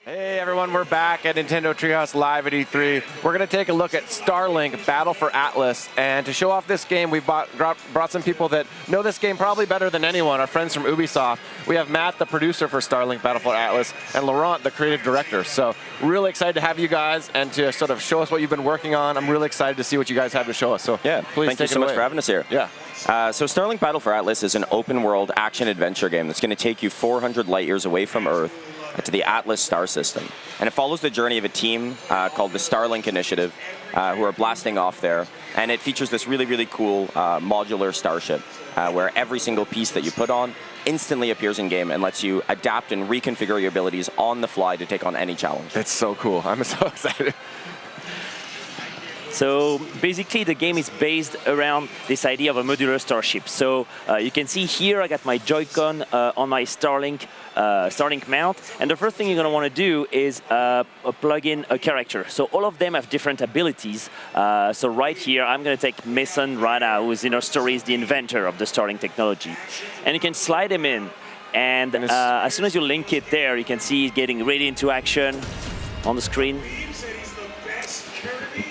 Hey everyone, we're back at Nintendo Treehouse live at E3. We're going to take a look at Starlink Battle for Atlas, and to show off this game, we've brought some people that know this game probably better than anyone, our friends from Ubisoft. We have Matt, the producer for Starlink Battle for Atlas, and Laurent, the creative director. So really excited to have you guys and to sort of show us what you've been working on. I'm really excited to see what you guys have to show us. So yeah, please thank you so much for having us here. Yeah. So Starlink Battle for Atlas is an open-world action-adventure game that's going to take you 400 light years away from Earth to the Atlas star system. And it follows the journey of a team called the Starlink Initiative who are blasting off there. And it features this really, really cool modular starship where every single piece that you put on instantly appears in-game and lets you adapt and reconfigure your abilities on the fly to take on any challenge. It's so cool. I'm so excited. So basically the game is based around this idea of a modular starship. So you can see here I got my Joy-Con on my Starlink mount, and the first thing you're going to want to do is plug in a character. So all of them have different abilities. So right here I'm going to take Mason Rana, who is in our story is the inventor of the Starlink technology. And you can slide him in, and as soon as you link it there, you can see it getting ready into action on the screen.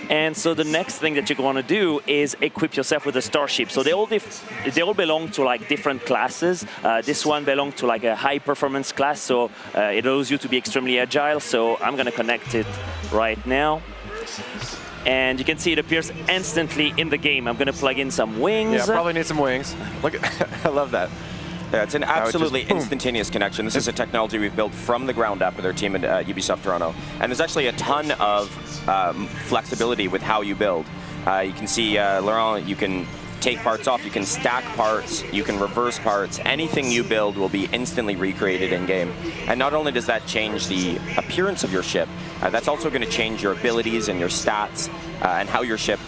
And so the next thing that you're going to do is equip yourself with a starship. So they all belong to like different classes. This one belongs to like a high performance class, so it allows you to be extremely agile. So I'm going to connect it right now. And you can see it appears instantly in the game. I'm going to plug in some wings. Yeah, probably need some wings. Look, I love that. Yeah, it's an absolutely instantaneous connection. This is a technology we've built from the ground up with our team at Ubisoft Toronto. And there's actually a ton of flexibility with how you build. You can see, Laurent, you can take parts off, you can stack parts, you can reverse parts. Anything you build will be instantly recreated in-game. And not only does that change the appearance of your ship, that's also going to change your abilities and your stats and how your ship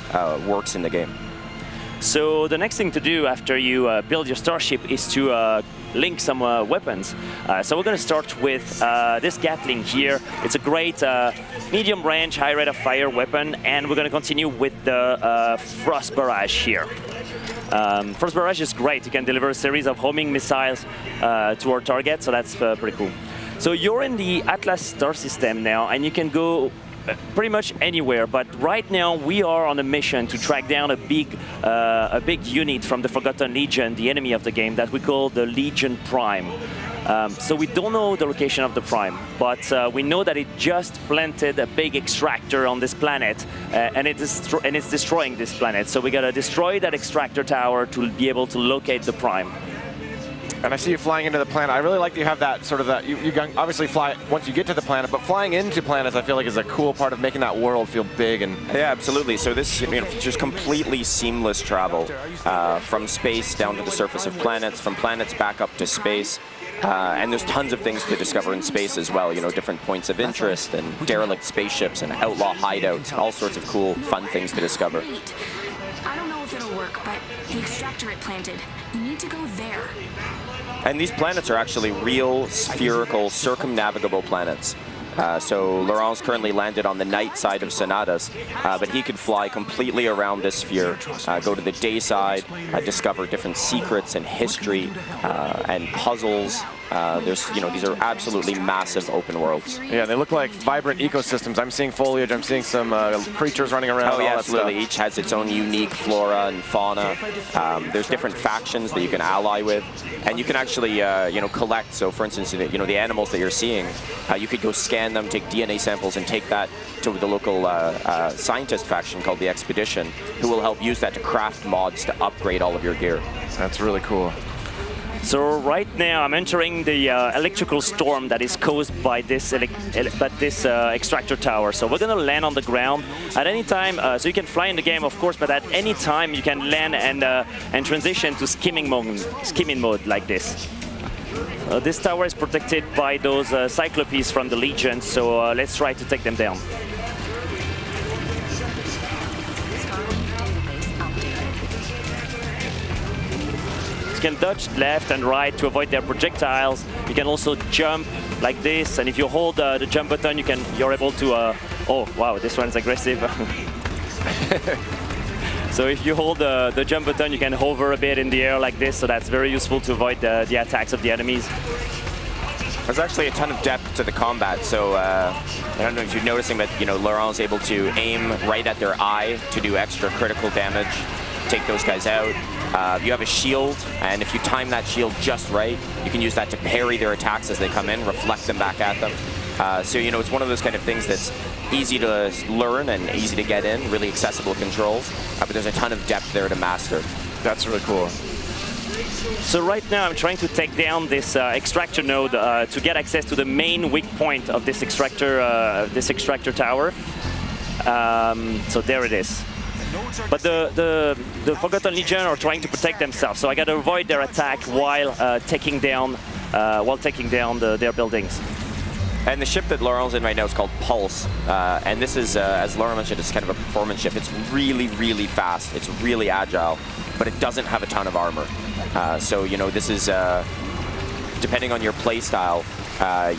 works in the game. So the next thing to do after you build your starship is to link some weapons. So we're going to start with this Gatling here. It's a great medium range, high rate of fire weapon, and we're going to continue with the Frost Barrage here. Frost Barrage is great. You can deliver a series of homing missiles to our target, so that's pretty cool. So you're in the Atlas star system now, and you can go pretty much anywhere, but right now we are on a mission to track down a big unit from the Forgotten Legion, the enemy of the game, that we call the Legion Prime. So we don't know the location of the Prime, but we know that it just planted a big extractor on this planet, and it's destroying this planet. So we gotta destroy that extractor tower to be able to locate the Prime. And I see you flying into the planet. I really like that you have that sort of that. You obviously fly once you get to the planet, but flying into planets, I feel like is a cool part of making that world feel big. And yeah, absolutely. So this features completely seamless travel from space down to the surface of planets, from planets back up to space. And there's tons of things to discover in space as well, different points of interest and derelict spaceships and outlaw hideouts, all sorts of cool, fun things to discover. Wait. I don't know if it'll work, but the extractor it planted, you need to go there. And these planets are actually real, spherical, circumnavigable planets. So Laurent's currently landed on the night side of Sonatas, but he could fly completely around this sphere, go to the day side, discover different secrets and history and puzzles. These are absolutely massive open worlds. Yeah, they look like vibrant ecosystems. I'm seeing foliage. I'm seeing some creatures running around. Oh yeah, absolutely. Each has its own unique flora and fauna. There's different factions that you can ally with, and you can actually, collect. So, for instance, the animals that you're seeing, you could go scan them, take DNA samples, and take that to the local scientist faction called the Expedition, who will help use that to craft mods to upgrade all of your gear. That's really cool. So right now I'm entering the electrical storm that is caused by this extractor tower. So we're going to land on the ground at any time. So you can fly in the game, of course, but at any time you can land and transition to skimming mode like this. This tower is protected by those Cyclopes from the Legion, so let's try to take them down. You can dodge left and right to avoid their projectiles. You can also jump like this, and if you hold the jump button, you're able to. Oh wow, this one's aggressive. So if you hold the jump button, you can hover a bit in the air like this. So that's very useful to avoid the attacks of the enemies. There's actually a ton of depth to the combat, so I don't know if you're noticing, but Laurent is able to aim right at their eye to do extra critical damage, take those guys out. You have a shield, and if you time that shield just right, you can use that to parry their attacks as they come in, reflect them back at them. So it's one of those kind of things that's easy to learn and easy to get in, really accessible controls, but there's a ton of depth there to master. That's really cool. So right now I'm trying to take down this extractor node to get access to the main weak point of this extractor tower. So there it is. But the Forgotten Legion are trying to protect themselves, so I got to avoid their attack while taking down their buildings. And the ship that Laurent's in right now is called Pulse, and this is, as Laurent mentioned, it's kind of a performance ship. It's really, really fast. It's really agile, but it doesn't have a ton of armor. So this is depending on your play style,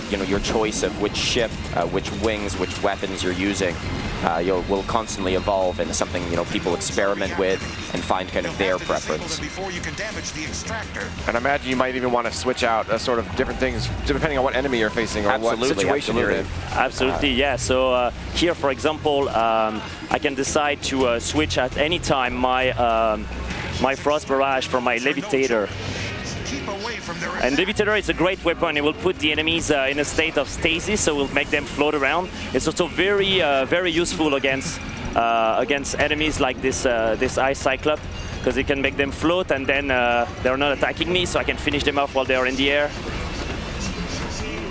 your choice of which ship, which wings, which weapons you're using, will constantly evolve into something people experiment with and find kind of their preference. And I imagine you might even want to switch out sort of different things depending on what enemy you're facing or what situation you're in. Absolutely, yeah. So here, for example, I can decide to switch at any time my Frost Barrage for my Levitator. And Levitator is a great weapon. It will put the enemies in a state of stasis, so it will make them float around. It's also very, very useful against enemies like this Ice Cyclops, because it can make them float, and then they're not attacking me, so I can finish them off while they're in the air.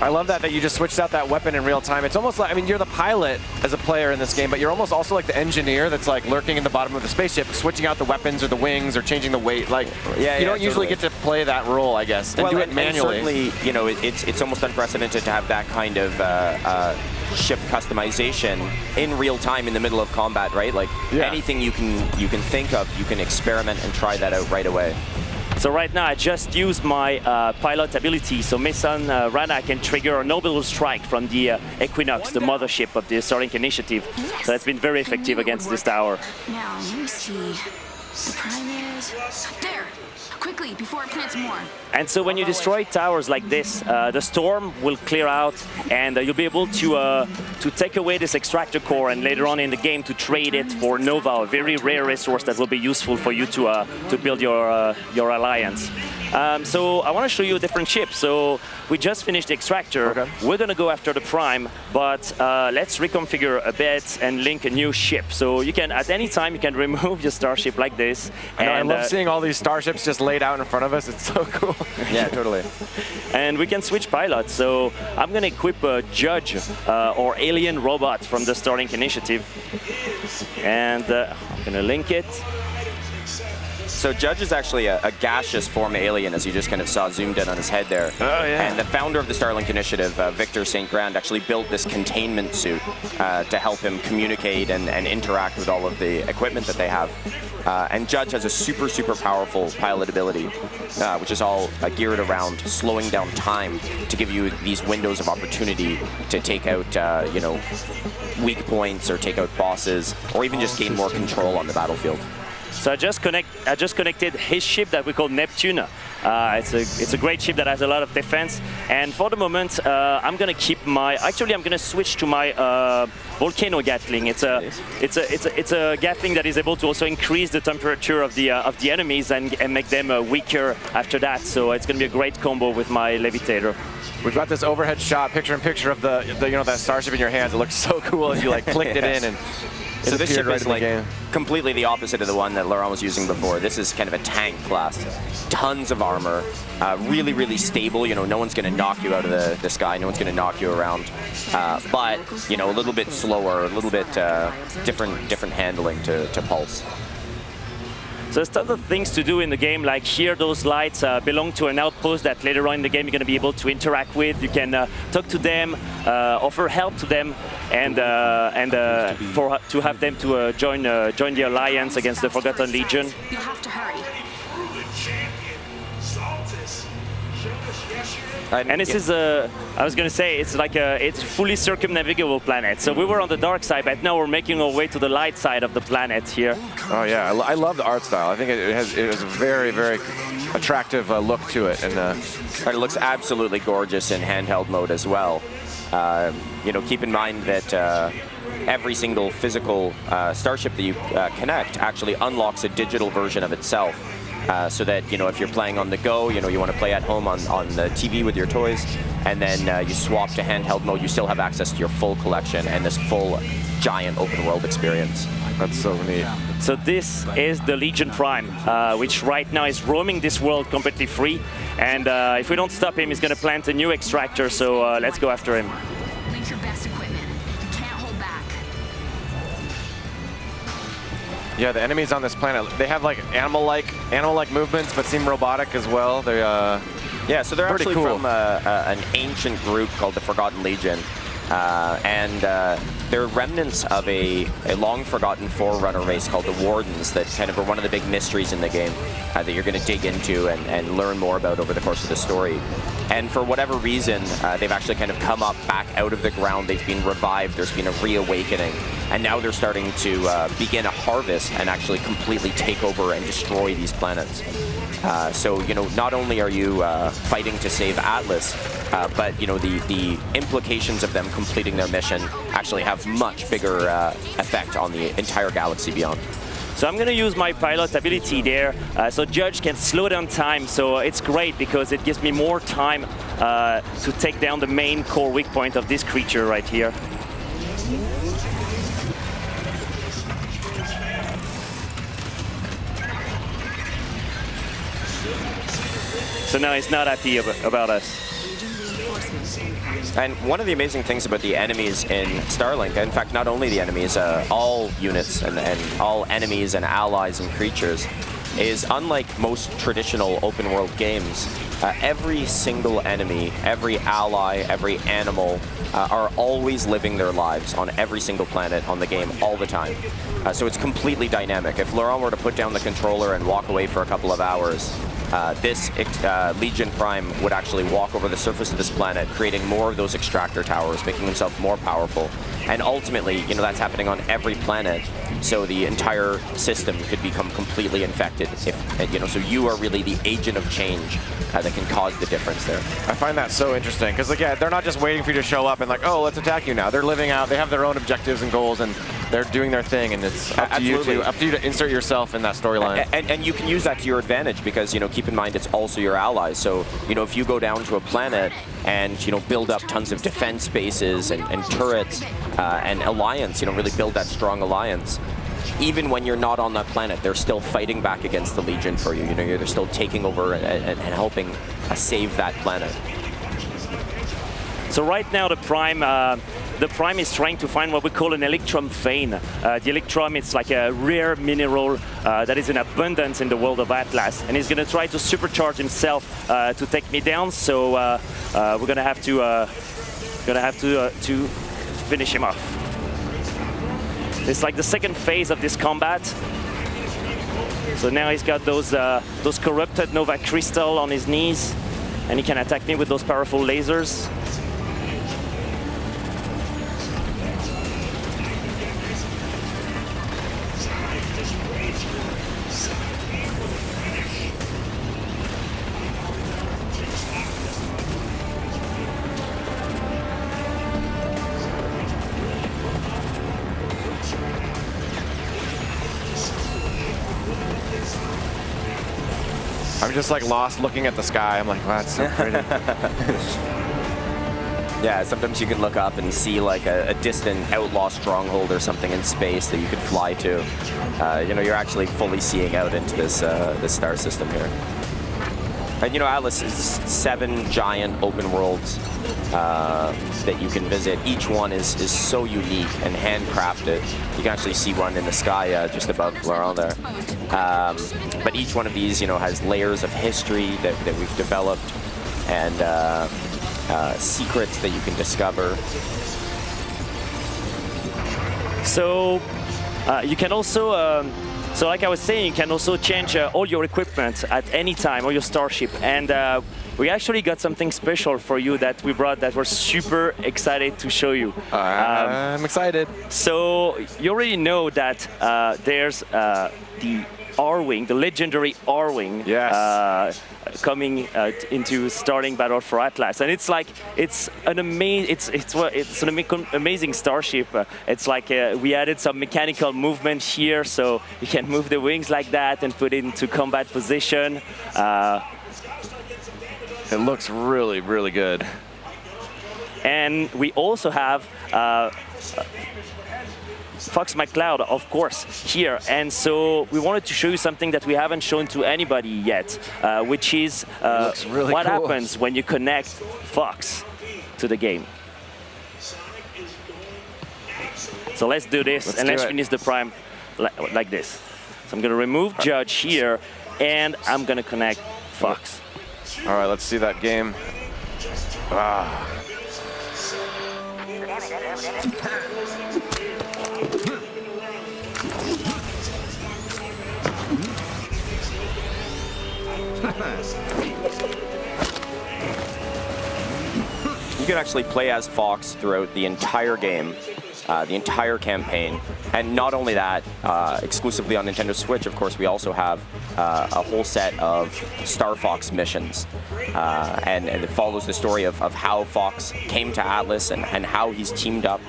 I love that you just switched out that weapon in real time. It's almost like, I mean, you're the pilot as a player in this game, but you're almost also like the engineer that's like lurking in the bottom of the spaceship, switching out the weapons or the wings or changing the weight. Like, you don't usually get to play that role, I guess, and do it manually. And certainly, it's almost unprecedented to have that kind of ship customization in real time in the middle of combat, right? Like anything you can think of, you can experiment and try that out right away. So right now I just used my pilot ability, so Mason Rana can trigger an orbital strike from the Equinox, the mothership of the Starlink initiative. Yes. So that's been very effective against this tower. Now, let me see. The prime is... There! Quickly, before it plants more. And so when you destroy towers like this, the storm will clear out, and you'll be able to take away this extractor core, and later on in the game to trade it for Nova, a very rare resource that will be useful for you to build your alliance. So I want to show you a different ship. So we just finished the extractor. Okay. We're going to go after the prime, but let's reconfigure a bit and link a new ship. So you can, at any time, you can remove your starship like this. I love seeing all these starships just laid out in front of us. It's so cool. Yeah, totally. And we can switch pilots. So I'm going to equip a Judge or alien robot from the Starlink initiative. And I'm going to link it. So Judge is actually a gaseous form alien, as you just kind of saw zoomed in on his head there. Oh, yeah. And the founder of the Starlink initiative, Victor St. Grand, actually built this containment suit to help him communicate and interact with all of the equipment that they have. And Judge has a super, super powerful pilot ability, which is all geared around slowing down time to give you these windows of opportunity to take out, weak points or take out bosses, or even just gain more control on the battlefield. So I just connected his ship that we call Neptune. It's a great ship that has a lot of defense. And for the moment, I'm gonna keep my. Actually, I'm gonna switch to my Volcano Gatling. It's a Gatling that is able to also increase the temperature of the enemies and make them weaker after that. So it's gonna be a great combo with my Levitator. We've got this overhead shot, picture-in-picture of the that starship in your hands. It looks so cool as you like clicked it in and. So this ship is like completely the opposite of the one that Laurent was using before. This is kind of a tank class. Tons of armor, really, really stable. No one's going to knock you out of the sky. No one's going to knock you around. But, a little bit slower, a little bit different handling to Pulse. So there's tons of things to do in the game, like here those lights belong to an outpost that later on in the game you're going to be able to interact with. You can talk to them, offer help to them, and to have them to join the alliance against the Forgotten Legion. You'll have to hurry. And this is a, I was going to say, it's like it's a fully circumnavigable planet. So we were on the dark side, but now we're making our way to the light side of the planet here. Oh yeah, I love the art style. I think it has a very, very attractive look to it. And it looks absolutely gorgeous in handheld mode as well. You know, keep in mind that every single physical starship that you connect actually unlocks a digital version of itself. So that, you know, if you're playing on the go, you know, you want to play at home on the TV with your toys, and then you swap to handheld mode, you still have access to your full collection and this full giant open world experience. That's so neat. So this is the Legion Prime, which right now is roaming this world completely free. And if we don't stop him, he's going to plant a new extractor, so let's go after him. Link your best equipment. You can't hold back. Yeah, the enemies on this planet, they have like animal-like movements, but seem robotic as well. They're yeah, so they're pretty actually cool. from an ancient group called the Forgotten Legion, and they're remnants of a long-forgotten Forerunner race called the Wardens that kind of are one of the big mysteries in the game that you're going to dig into and learn more about over the course of the story. And for whatever reason, they've actually kind of come up back out of the ground. They've been revived. There's been a reawakening. And now they're starting to begin a harvest and actually completely take over and destroy these planets. So, you know, not only are you fighting to save Atlas, but, you know, the implications of them completing their mission actually have much bigger effect on the entire galaxy beyond. So I'm going to use my pilot ability there, so Judge can slow down time. So it's great because it gives me more time to take down the main core weak point of this creature right here. So now he's not happy about us. And one of the amazing things about the enemies in Starlink, in fact, not only the enemies, all units and all enemies and allies and creatures, is unlike most traditional open world games, every single enemy, every ally, every animal are always living their lives on every single planet on the game all the time. So it's completely dynamic. If Laurent were to put down the controller and walk away for a couple of hours, this Legion Prime would actually walk over the surface of this planet, creating more of those extractor towers, making himself more powerful. And ultimately, you know, that's happening on every planet. So the entire system could become completely infected. If, you know, so you are really the agent of change that can cause the difference there. I find that so interesting because, again, they're not just waiting for you to show up and like, oh, let's attack you now. They're living out. They have their own objectives and goals, and they're doing their thing. And it's up to you to insert yourself in that storyline. And you can use that to your advantage because, you know, keep in mind it's also your allies. So, you know, if you go down to a planet and, you know, build up tons of defense bases and turrets and alliance, you know, really build that strong alliance. Even when you're not on that planet, they're still fighting back against the Legion for you. You know, they're still taking over and helping save that planet. So right now, the Prime is trying to find what we call an Electron Vein. The Electron, it's like a rare mineral that is in abundance in the world of Atlas, and he's going to try to supercharge himself to take me down. So we're going to have to finish him off. It's like the second phase of this combat. So now he's got those corrupted Nova Crystal on his knees, and he can attack me with those powerful lasers. I'm just like lost looking at the sky. I'm like, wow, it's so pretty. Yeah, sometimes you can look up and see like a distant outlaw stronghold or something in space that you could fly to. You know, you're actually fully seeing out into this star system here. And you know, Atlas is 7 giant open worlds that you can visit. Each one is so unique and handcrafted. You can actually see one in the sky just above Laurent there. But each one of these, you know, has layers of history that we've developed and secrets that you can discover. So you can also, so like I was saying, you can also change all your equipment at any time, or your starship. And we actually got something special for you that we brought that we're super excited to show you. I'm excited. So you already know that there's the Arwing, the legendary Arwing, Yes. coming into Starlink Battle for Atlas, and it's like it's an amazing starship. It's like we added some mechanical movement here, so you can move the wings like that and put it into combat position. It looks really, really good. And we also have Fox McCloud, of course, here. And so we wanted to show you something that we haven't shown to anybody yet, which is really what cool. happens when you connect Fox to the game. So let's do this, and let's finish the prime like this. So I'm going to remove Judge here, and I'm going to connect Fox. All right, let's see that game. Ah. You can actually play as Fox throughout the entire game, the entire campaign. And not only that, exclusively on Nintendo Switch, of course, we also have a whole set of Star Fox missions. And it follows the story of how Fox came to Atlas and how he's teamed up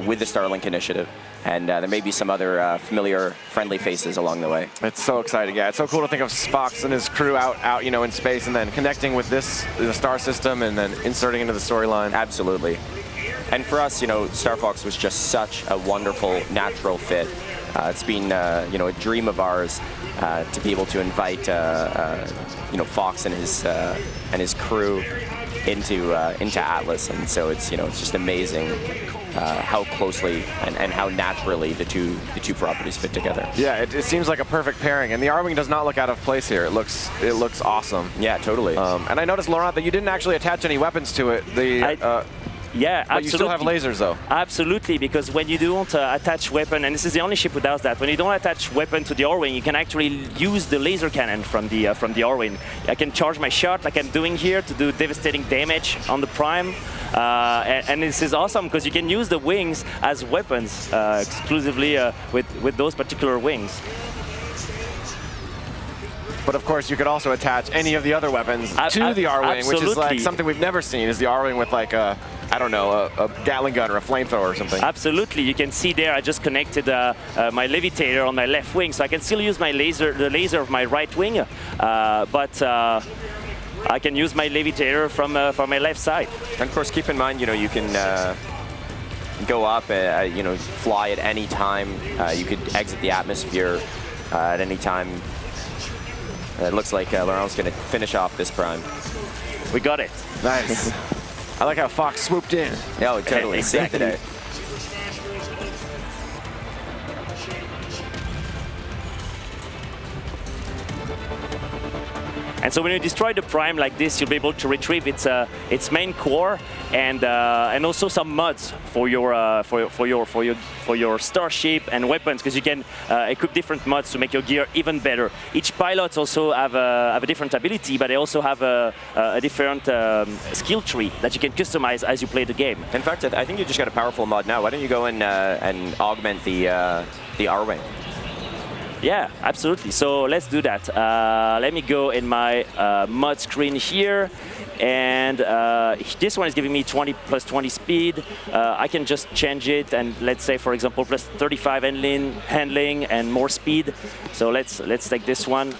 with the Starlink initiative. And there may be some other familiar, friendly faces along the way. It's so exciting, yeah. It's so cool to think of Fox and his crew out, you know, in space, and then connecting with the star system, and then inserting into the storyline. Absolutely. And for us, you know, Star Fox was just such a wonderful, natural fit. It's been, you know, a dream of ours to be able to invite, you know, Fox and his crew into Atlas, and so it's, you know, it's just amazing how closely and how naturally the two properties fit together. Yeah, it seems like a perfect pairing, and the Arwing does not look out of place here. It looks awesome. Yeah, totally. And I noticed, Laurent, that you didn't actually attach any weapons to it. Yeah, but absolutely. you still have lasers, though. Absolutely, because when you don't attach weapon, and this is the only ship who does that, when you don't attach weapon to the Arwing, you can actually use the laser cannon from the Arwing. I can charge my shot like I'm doing here to do devastating damage on the Prime. And this is awesome because you can use the wings as weapons exclusively with those particular wings. But of course, you could also attach any of the other weapons to the Arwing, which is like something we've never seen, is the Arwing with like a, I don't know, a Gatling gun or a flamethrower or something. Absolutely. You can see there I just connected my levitator on my left wing, so I can still use my the laser of my right wing, but I can use my levitator from my left side. And of course, keep in mind, you know, you can go up, you know, fly at any time. You could exit the atmosphere at any time. It looks like Laurent's going to finish off this Prime. We got it. Nice. I like how Fox swooped in. No, totally. Saved the day. And so when you destroy the Prime like this, you'll be able to retrieve its main core and also some mods for your starship and weapons, because you can equip different mods to make your gear even better. Each pilot also have a different ability, but they also have a different skill tree that you can customize as you play the game. In fact, I think you just got a powerful mod now. Why don't you go and augment the Arwing? Yeah, absolutely. So let's do that. Let me go in my mod screen here, and this one is giving me 20 plus 20 speed. I can just change it, and let's say, for example, plus 35 handling and more speed. So let's take this one.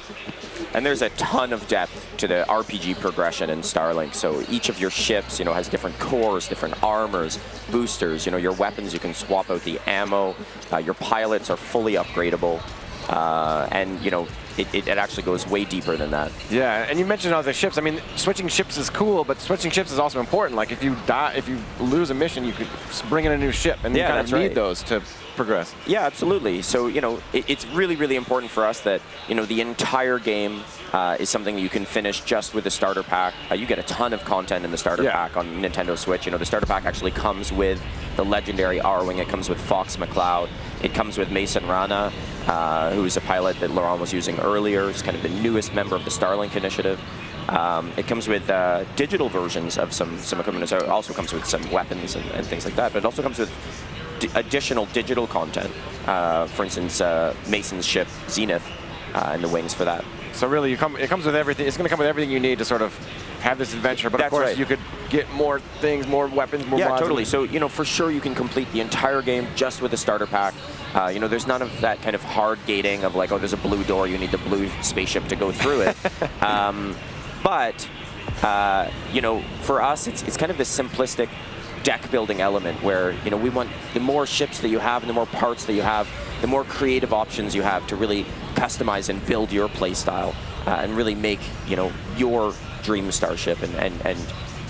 And there's a ton of depth to the RPG progression in Starlink. So each of your ships, you know, has different cores, different armors, boosters. You know, your weapons, you can swap out the ammo. Your pilots are fully upgradable. And, you know, it actually goes way deeper than that. Yeah, and you mentioned all the ships. I mean, switching ships is cool, but switching ships is also important. Like, if you die, if you lose a mission, you could bring in a new ship, and you kind of need those to progress. Yeah, absolutely. So, you know, it's really, really important for us that, you know, the entire game is something you can finish just with the starter pack. You get a ton of content in the starter pack on Nintendo Switch. You know, the starter pack actually comes with the legendary Arwing. It comes with Fox McCloud. It comes with Mason Rana, who is a pilot that Laurent was using earlier. He's kind of the newest member of the Starlink initiative. It comes with digital versions of some equipment. It also comes with some weapons and things like that. But it also comes with additional digital content. For instance, Mason's ship Zenith and the wings for that. So really, it comes with everything. It's going to come with everything you need to sort of have this adventure. But of course, you could get more things, more weapons, more mods. Yeah, totally. So, you know, for sure you can complete the entire game just with a starter pack. You know, there's none of that kind of hard gating of like, oh, there's a blue door, you need the blue spaceship to go through it. But, you know, for us, it's kind of this simplistic deck building element where, you know, we want the more ships that you have and the more parts that you have, the more creative options you have to really customize and build your play style and really make, you know, your dream starship and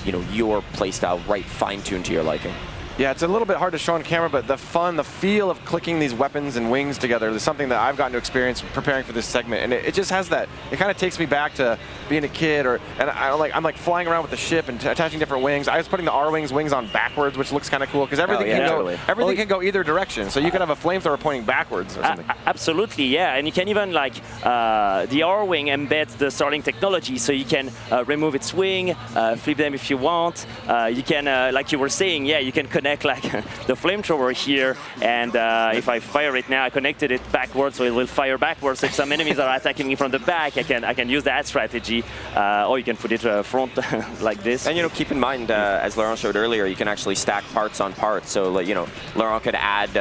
you know, your play style right fine-tuned to your liking. Yeah, it's a little bit hard to show on camera, but the fun, the feel of clicking these weapons and wings together is something that I've gotten to experience preparing for this segment, and it just has that. It kind of takes me back to being a kid, and I'm like flying around with the ship and attaching different wings. I was putting the Arwing's wings on backwards, which looks kind of cool because everything can go either direction. So you could have a flamethrower pointing backwards or something. Absolutely, yeah, and you can even like the Arwing embeds the Starlink technology, so you can remove its wing, flip them if you want. You can, like you were saying, yeah, you can connect like the flamethrower here, and if I fire it now, I connected it backwards, so it will fire backwards. If some enemies are attacking me from the back, I can use that strategy, or you can put it front like this. And you know, keep in mind, as Laurent showed earlier, you can actually stack parts on parts. So like, you know, Laurent could add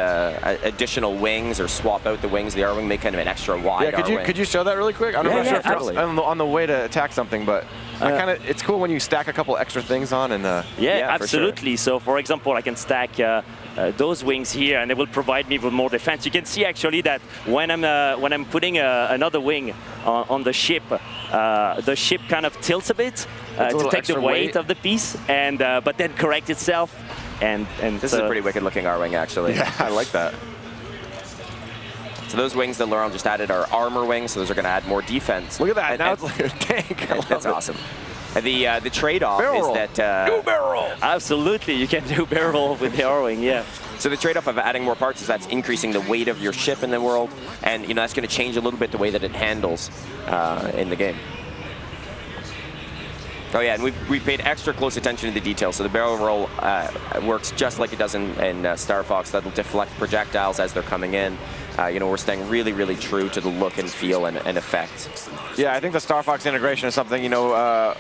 additional wings or swap out the wings of the Arwing, make kind of an extra wide Arwing. Could you show that really quick? I'm not sure if it's on the way to attack something, but it's cool when you stack a couple extra things on. And yeah, absolutely. For sure. So for example, I can stack those wings here, and they will provide me with more defense. You can see actually that when I'm putting another wing on the ship kind of tilts a bit to take the weight of the piece, and but then correct itself. And this is a pretty wicked looking Arwing, actually. Yeah, I like that. So those wings that Laurent just added are armor wings, so those are going to add more defense. Look at that, now it's like a tank. That's awesome. The trade-off is that... do barrel roll! Absolutely, you can do barrel roll with the Arwing, yeah. So the trade-off of adding more parts is that's increasing the weight of your ship in the world, and you know that's going to change a little bit the way that it handles in the game. Oh yeah, and we've paid extra close attention to the details. So the barrel roll works just like it does in Star Fox. That'll deflect projectiles as they're coming in. You know, we're staying really, really true to the look and feel and effect. Yeah, I think the Star Fox integration is something, you know,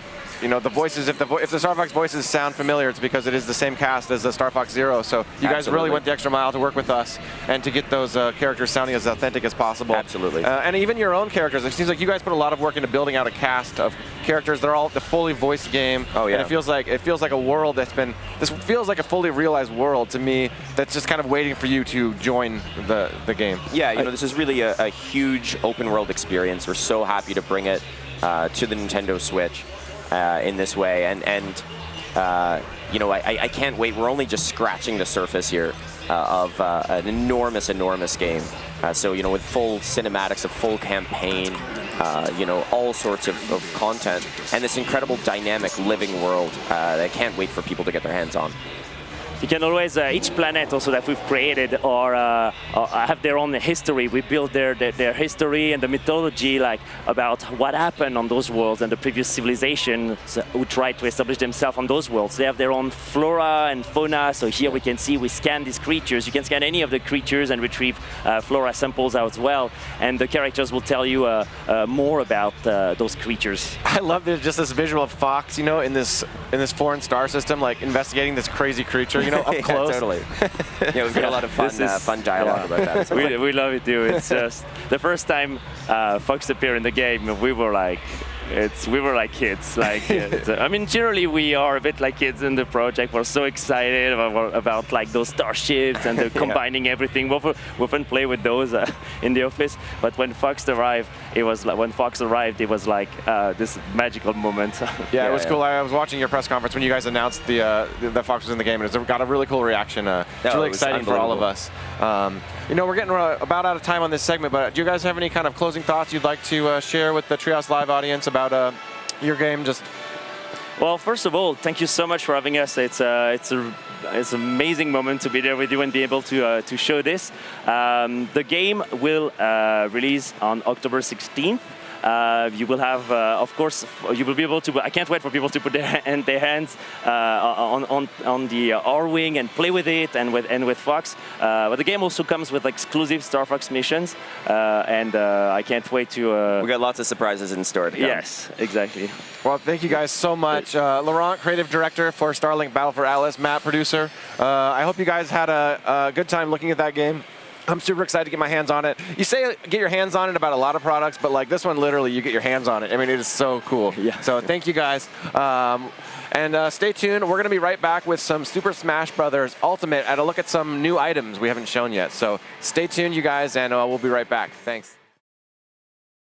the voices, if the Star Fox voices sound familiar, it's because it is the same cast as the Star Fox Zero. So you guys really went the extra mile to work with us and to get those characters sounding as authentic as possible. Absolutely. And even your own characters. It seems like you guys put a lot of work into building out a cast of characters. They're all the fully voiced game. Oh yeah. And it feels like a world that's been. This feels like a fully realized world to me. That's just kind of waiting for you to join the game. Yeah, you know, this is really a huge open world experience. We're so happy to bring it to the Nintendo Switch. In this way, and you know, I can't wait. We're only just scratching the surface here of an enormous game. So you know, with full cinematics, a full campaign, you know, all sorts of content, and this incredible dynamic living world that I can't wait for people to get their hands on. You can always, each planet also that we've created or have their own history. We build their history and the mythology, like about what happened on those worlds and the previous civilizations who tried to establish themselves on those worlds. They have their own flora and fauna. So here we can see, we scan these creatures. You can scan any of the creatures and retrieve flora samples out as well. And the characters will tell you more about those creatures. I love just this visual of Fox, you know, in this foreign star system, like investigating this crazy creature. You know, up close. Totally. Yeah, we've got a lot of fun dialogue about that. So we love it too. It's just the first time Fox appeared in the game, we were like kids. Like, I mean, generally we are a bit like kids in the project. We're so excited about like those starships and the combining everything. We often play with those in the office. But when Fox arrived, it was like this magical moment. Yeah, it was cool. I was watching your press conference when you guys announced the Fox was in the game, and it got a really cool reaction. It's really exciting for all of us. You know, we're getting about out of time on this segment, but do you guys have any kind of closing thoughts you'd like to share with the Treehouse Live audience about your game? Well, first of all, thank you so much for having us. It's an amazing moment to be there with you and be able to show this. The game will release on October 16th. You will have, of course, you will be able to. I can't wait for people to put their hands on the Arwing and play with it and with Fox. But the game also comes with exclusive Star Fox missions, and I can't wait to. We got lots of surprises in store to come. Yes, exactly. Well, thank you guys so much. Laurent, creative director for Starlink Battle for Atlas, Matt, producer. I hope you guys had a good time looking at that game. I'm super excited to get my hands on it. You say get your hands on it about a lot of products, but like this one, literally, you get your hands on it. I mean, it is so cool. Yeah. So thank you guys. And stay tuned. We're going to be right back with some Super Smash Brothers Ultimate at a look at some new items we haven't shown yet. So stay tuned, you guys, and we'll be right back. Thanks.